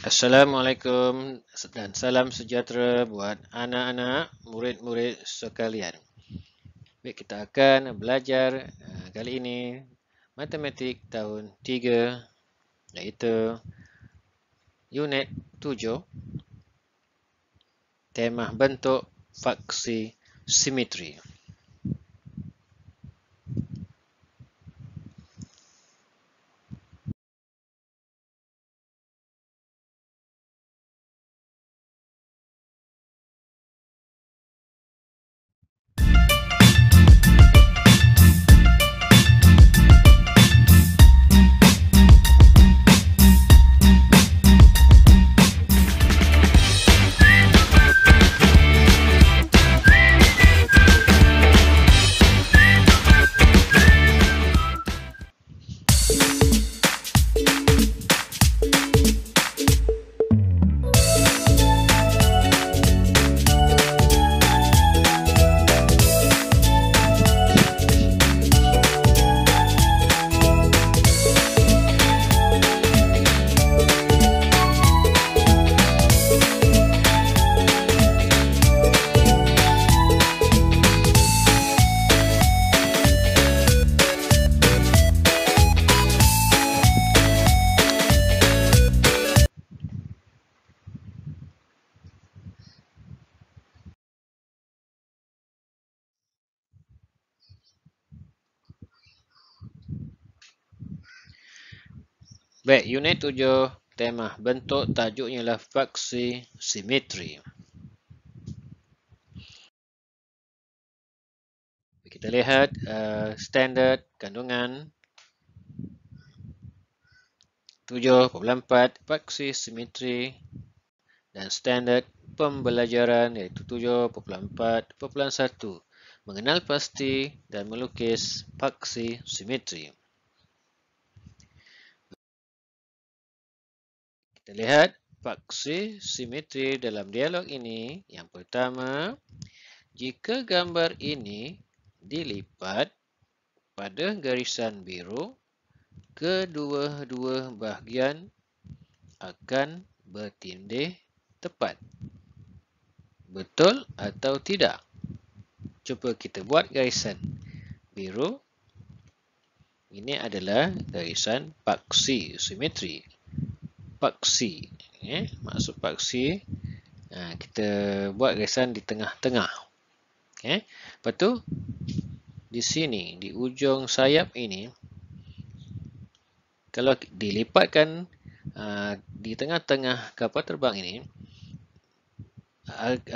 Assalamualaikum dan salam sejahtera buat anak-anak, murid-murid sekalian. Baik, kita akan belajar kali ini matematik tahun 3, iaitu unit 7, tema bentuk faksi simetri. Baik, unit 7, tema bentuk, tajuknya adalah faksi simetri. Kita lihat standard kandungan 7.4 faksi simetri dan standard pembelajaran iaitu 7.4.1 mengenal pasti dan melukis faksi simetri. Kita lihat faksi simetri dalam dialog ini. Yang pertama, jika gambar ini dilipat pada garisan biru, kedua-dua bahagian akan bertindih tepat. Betul atau tidak? Cuba kita buat garisan biru. Ini adalah garisan faksi simetri. Faksi, maksud faksi, kita buat garisan di tengah-tengah. Lepas tu, di sini, di ujung sayap ini, kalau dilipatkan di tengah-tengah kapal terbang ini,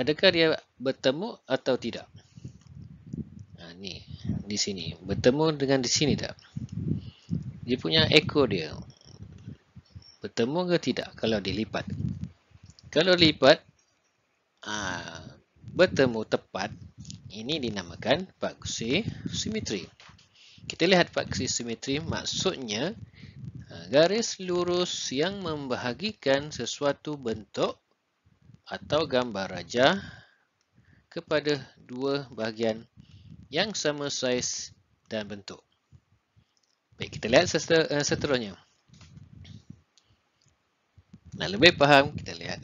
adakah dia bertemu atau tidak? Ni, di sini. Bertemu dengan di sini tak? Dia punya ekor dia. Bertemu ke tidak kalau dilipat? Kalau lipat, bertemu tepat, ini dinamakan faksi simetri. Kita lihat faksi simetri, maksudnya garis lurus yang membahagikan sesuatu bentuk atau gambar rajah kepada dua bahagian yang sama saiz dan bentuk. Baik, kita lihat seterusnya. Nak lebih faham, kita lihat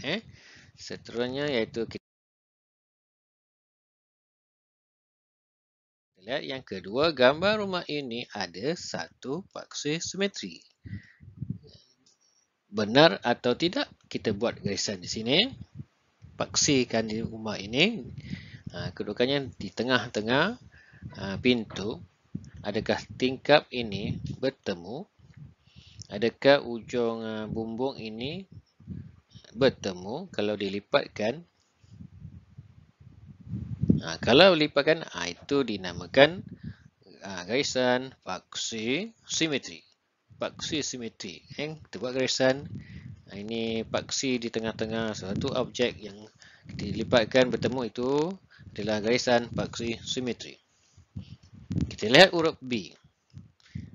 seterusnya, iaitu kita lihat yang kedua, gambar rumah ini ada satu faksi simetri. Benar atau tidak? Kita buat garisan di sini. Paksikan di rumah ini. Kedudukannya di tengah-tengah pintu. Adakah tingkap ini bertemu? Adakah ujung bumbung ini bertemu kalau dilipatkan? Kalau dilipatkan, itu dinamakan garisan faksi simetri. Faksi simetri. Kita buat garisan. Ini faksi di tengah-tengah suatu objek yang dilipatkan bertemu, itu adalah garisan faksi simetri. Kita lihat huruf B.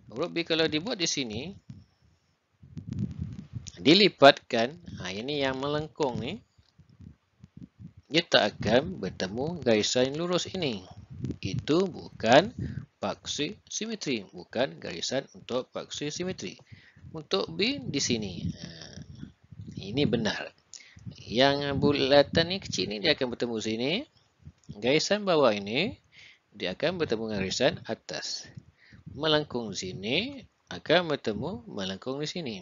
Huruf B kalau dibuat di sini, dilipatkan, ini yang melengkung ni, dia tak akan bertemu garisan lurus ini. Itu bukan faksi simetri, bukan garisan untuk faksi simetri. Untuk B di sini. Ini benar. Yang bulatan ni kecil ni dia akan bertemu sini. Garisan bawah ini dia akan bertemu dengan garisan atas. Melengkung sini akan bertemu melengkung di sini.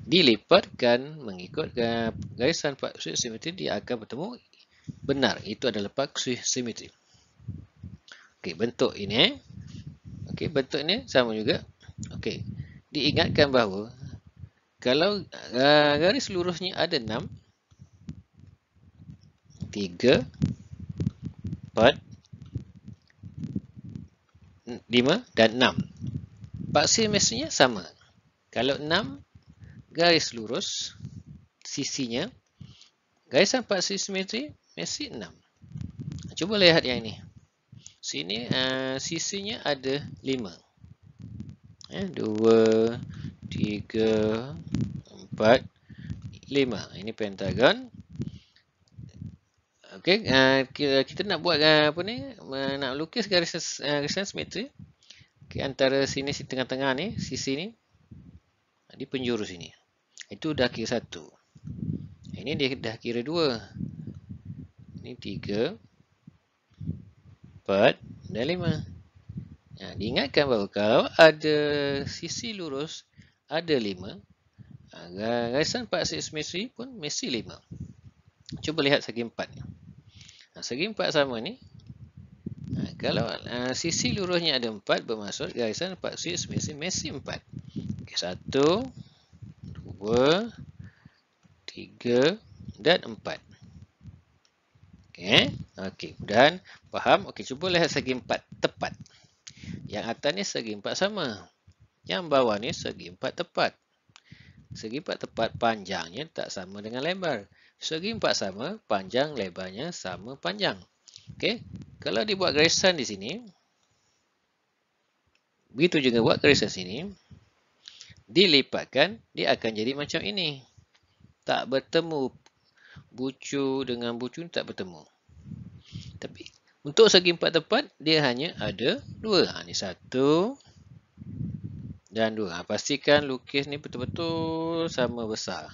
Dilipatkan mengikut garisan paksi simetri, dia akan bertemu benar. Itu adalah paksi simetri. Okey, bentuk ini. Okey, bentuk ini sama juga. Okey, diingatkan bahawa kalau garis lurusnya ada 6, 3, 4, 5 dan 6. Paksi simetrinya sama. Kalau 6 garis lurus sisinya, garisan paksi simetri mesti 6. Cuba lihat yang ini. Sini sisinya ada 5. 2, 3, 4, 5. Ini pentagon. Okey, kita nak buat apa ni? Nak lukis garisan simetri. Okey, antara sini tengah-tengah ni, sisi ni di penjuru sini. Itu dah kira 1. Ini dia dah kira 2. Ini 3, 4 dan 5. Diingatkan bahawa kalau ada sisi lurus ada 5, garisan paksi simetri pun mesti 5. Cuba lihat segi 4. Segi 4 sama ni. Kalau sisi lurusnya ada 4, bermaksud garisan paksi simetri mesti 4. Okay, 1, 2, 3 dan 4. Okey, mudahan faham. Okey, cuba lihat segi 4 tepat. Yang atas ni segi 4 sama. Yang bawah ni segi 4 tepat. Segi 4 tepat, panjangnya tak sama dengan lebar. Segi 4 sama, panjang lebarnya sama panjang. Okey, kalau dibuat garisan di sini, begitu juga buat garisan sini, dilipatkan, dia akan jadi macam ini. Tak bertemu, bucu dengan bucu tak bertemu. Tapi untuk segi 4 tepat, dia hanya ada 2. Ini 1 dan 2. Pastikan lukis ni betul-betul sama besar.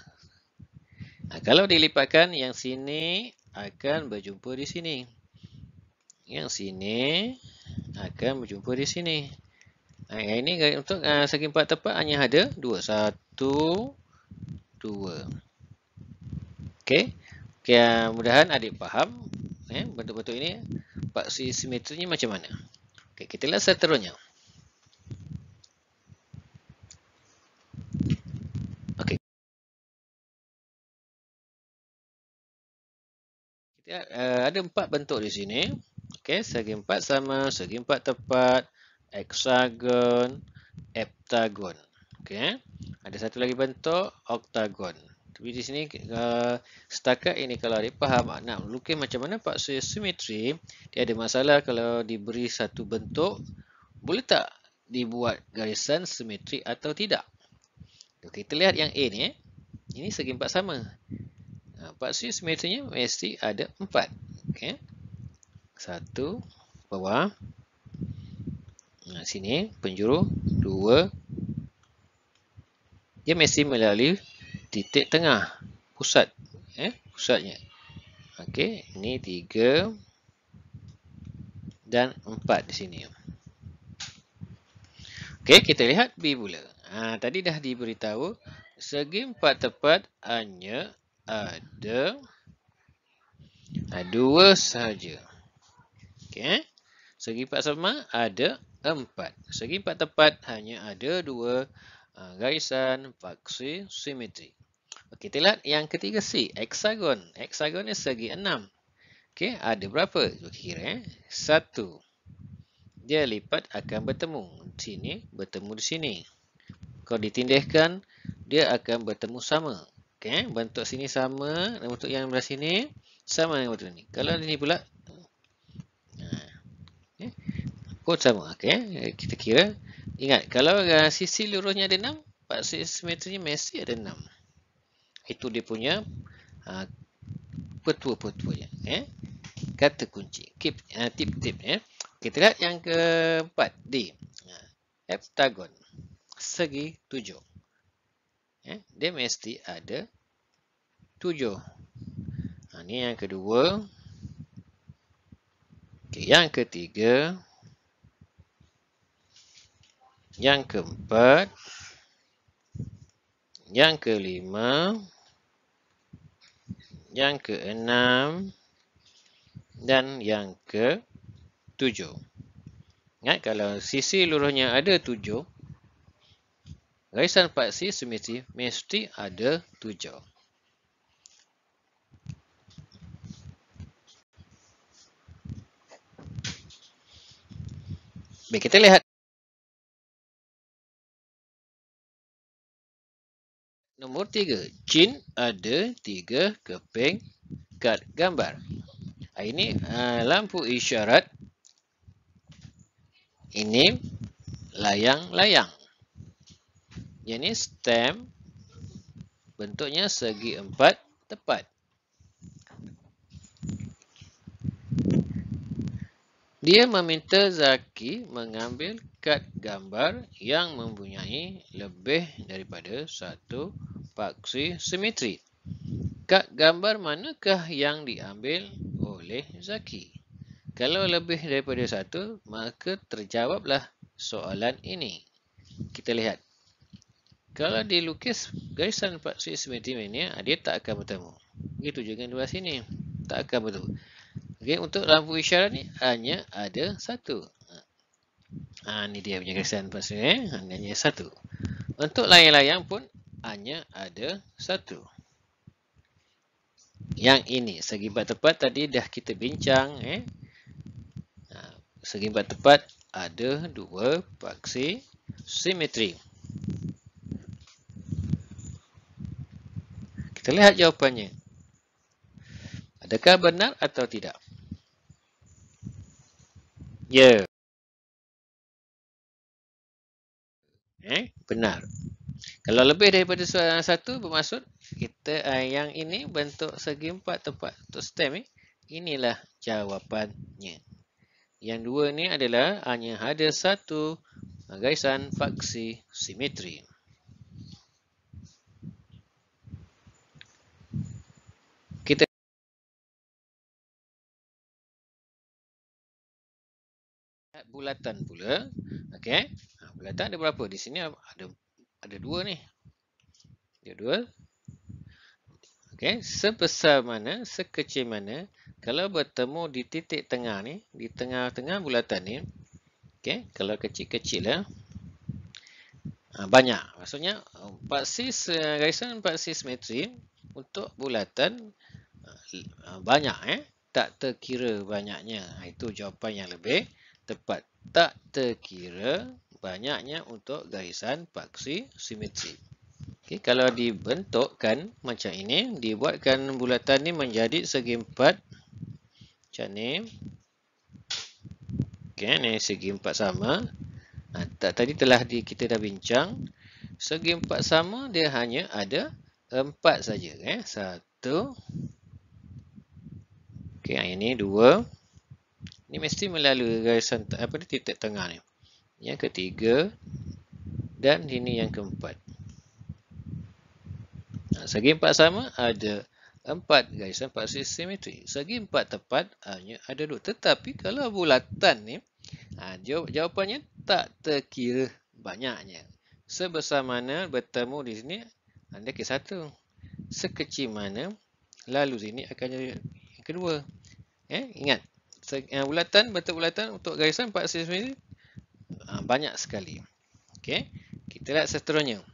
Kalau dilipatkan, yang sini akan berjumpa di sini. Yang sini akan berjumpa di sini. Yang ini untuk segi 4 tepat hanya ada 2. 1, 2. Okey. Mudahan adik faham bentuk-bentuk ini paksi simetrinya macam mana. Okey, kita lihat seterusnya. Okey. Kita ada 4 bentuk di sini. Okey, segi 4 sama, segi 4 tepat, heksagon, heptagon. Okey. Ada satu lagi bentuk oktagon. Tapi di sini setakat ini kalau adik faham nak melukis macam mana paksi simetri, dia ada masalah kalau diberi satu bentuk, boleh tak dibuat garisan simetri atau tidak. Kita lihat yang A ni. Ini segi 4 sama. Paksi simetrinya mesti ada 4. Okey. 1 bawah. Sini penjuru 2. Dia mesti melalui titik tengah, pusat, pusatnya. Okey, ini 3 dan 4 di sini. Okey, kita lihat B pula. Tadi dah diberitahu segi 4 tepat hanya ada 2 sahaja. Okey, segi 4 sama ada 4. Segi 4 tepat hanya ada 2 garisan paksi simetri. Okey, kita lihat yang ketiga C, heksagon. Heksagon ni segi 6. Okey, ada berapa? Kira 1. Dia lipat akan bertemu. Sini bertemu di sini. Kalau ditindihkan, dia akan bertemu sama. Okey, bentuk sini sama, bentuk yang belah sini sama dengan bentuk ini. Kalau ini pula pun sama. Okey, kita kira. Ingat, kalau sisi lurusnya ada 6, paksi simetrinya mesti ada 6. Itu dia punya petua-petuanya. Kata kunci. Tip-tip. Kita lihat yang keempat. D. Heptagon. Segi 7. Dia mesti ada 7. Ini yang kedua. Yang ketiga. Yang keempat. Yang kelima. Yang keenam. Dan yang ke-7. Ingat, kalau sisi luruhnya ada 7, garisan paksi simetri mesti ada 7. Baik, kita lihat. Nombor 3. Jin ada 3 keping kad gambar. Ini lampu isyarat. Ini layang-layang. Ini stem. Bentuknya segi 4 tepat. Dia meminta Zaki mengambil kad gambar yang mempunyai lebih daripada satu paksi simetri. Kad gambar manakah yang diambil oleh Zaki? Kalau lebih daripada satu, maka terjawablah soalan ini. Kita lihat. Kalau dilukis garisan paksi simetri ini, dia tak akan bertemu. Begitu juga di luar sini. Tak akan bertemu. Okay, untuk lampu isyarat ni hanya ada satu. Ini dia punya garisan paksi. Hanya satu. Untuk layang-layang pun hanya ada satu. Yang ini, segi 4 tepat tadi dah kita bincang. Segi 4 tepat ada 2 paksi simetri. Kita lihat jawapannya. Adakah benar atau tidak? Ya. Benar. Kalau lebih daripada satu bermaksud kita yang ini bentuk segi 4 tepat untuk stem. Inilah jawapannya. Yang dua ni adalah hanya ada satu garisan paksi simetri. Kita lihat bulatan pula. Okey. Bulatan ada berapa? Di sini ada dua ni. Ada dua. Okey, sebesar mana, sekecil mana kalau bertemu di titik tengah ni, di tengah-tengah bulatan ni. Okey, kalau kecil-kecil lah. Banyak. Maksudnya garisan paksi simetri untuk bulatan banyak. Tak terkira banyaknya. Itu jawapan yang lebih tepat. Tak terkira banyaknya untuk garisan paksi simetri. Okay, kalau dibentukkan macam ini, dibuatkan bulatan ni menjadi segi 4 macam ni. Okay, ni segi 4 sama. Tadi telah kita dah bincang. Segi 4 sama dia hanya ada 4 saja. 1. Okay, ini 2. Ini mesti melalui garisan titik tengah ni. Yang ketiga dan ini yang keempat. Segi 4 sama ada 4 garisan paksi simetri. Segi 4 tepat hanya ada 2. Tetapi kalau bulatan ni, jawapannya tak terkira banyaknya. Sebesar mana bertemu di sini, anda ke 1. Sekecil mana, lalu sini akan jadi yang kedua. Ingat, bentuk bulatan untuk garisan paksi simetri banyak sekali. Okay. Kita lihat seterusnya.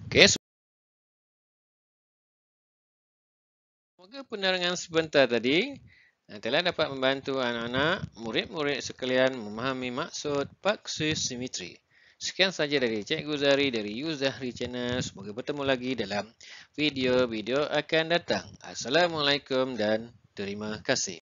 Okay. Semoga penerangan sebentar tadi telah dapat membantu anak-anak, murid-murid sekalian memahami maksud paksi simetri. Sekian saja dari Cikgu Zahri dari Yuzahri Channel. Semoga bertemu lagi dalam video-video akan datang. Assalamualaikum dan terima kasih.